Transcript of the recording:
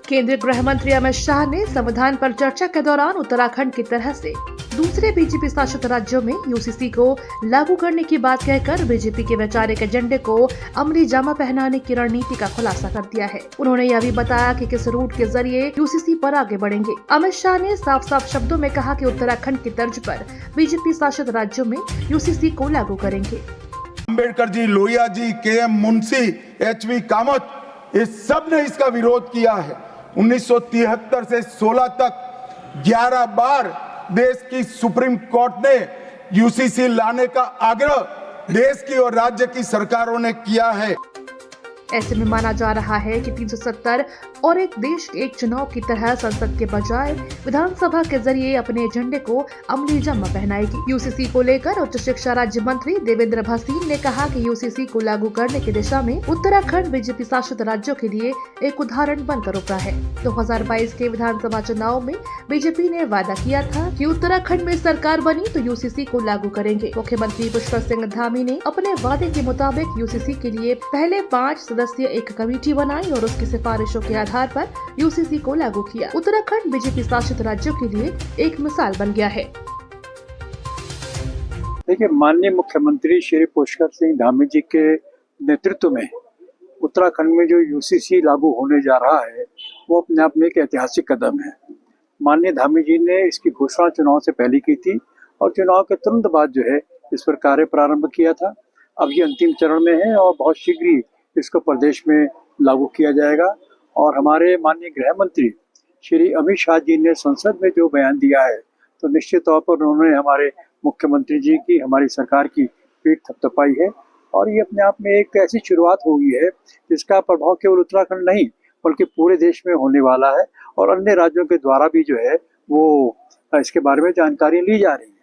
केंद्रीय गृह मंत्री अमित शाह ने संविधान पर चर्चा के दौरान उत्तराखंड की तरह से दूसरे बीजेपी शासित राज्यों में यूसीसी को लागू करने की बात कहकर बीजेपी के वैचारिक एजेंडे को अमली जामा पहनाने की रणनीति का खुलासा कर दिया है। उन्होंने यह भी बताया कि किस रूट के जरिए यूसीसी पर आगे बढ़ेंगे। अमित शाह ने साफ साफ शब्दों में कहा कि उत्तराखंड की तर्ज पर बीजेपी शासित राज्यों में यूसीसी को लागू करेंगे। अम्बेडकर जी, लोहिया जी, के.एम. मुंशी, एच.वी. कामत, ये सब ने इसका विरोध किया है। 1973 से 16 तक 11 बार देश की सुप्रीम कोर्ट ने यूसीसी लाने का आग्रह देश की और राज्य की सरकारों ने किया है। ऐसे में माना जा रहा है कि 370 और एक देश एक चुनाव की तरह संसद के बजाय विधानसभा के जरिए अपने एजेंडे को अमली जामा पहनाएगी। यूसीसी को लेकर उच्च शिक्षा राज्य मंत्री देवेंद्र भसीन ने कहा कि यूसीसी को लागू करने की दिशा में उत्तराखंड बीजेपी शासित राज्यों के लिए एक उदाहरण बनकर उभरा है। 2022 के विधानसभा चुनाव में बीजेपी ने वादा किया था कि उत्तराखंड में सरकार बनी तो यूसीसी को लागू करेंगे। मुख्यमंत्री पुष्कर सिंह धामी ने अपने वादे के मुताबिक यूसीसी के लिए पहले 5 सदस्यीय एक कमेटी बनाई और उसकी सिफारिशों के आधार पर यूसीसी को लागू किया। उत्तराखंड बीजेपी शासित राज्यों के लिए एक मिसाल बन गया है। देखिए, माननीय मुख्यमंत्री श्री पुष्कर सिंह धामी जी के नेतृत्व में उत्तराखंड में जो यूसीसी लागू होने जा रहा है वो अपने आप में एक ऐतिहासिक कदम है। माननीय धामी जी ने इसकी घोषणा चुनाव से पहले की थी और चुनाव के तुरंत बाद जो है इस पर कार्य प्रारंभ किया था। अब ये अंतिम चरण में है और बहुत शीघ्र ही इसको प्रदेश में लागू किया जाएगा। और हमारे माननीय गृह मंत्री श्री अमित शाह जी ने संसद में जो बयान दिया है तो निश्चित तौर पर उन्होंने हमारे मुख्यमंत्री जी की, हमारी सरकार की पीठ थपथपाई है। और ये अपने आप में एक ऐसी शुरुआत हो गई है जिसका प्रभाव केवल उत्तराखंड नहीं बल्कि पूरे देश में होने वाला है और अन्य राज्यों के द्वारा भी जो है वो इसके बारे में जानकारी ली जा रही है।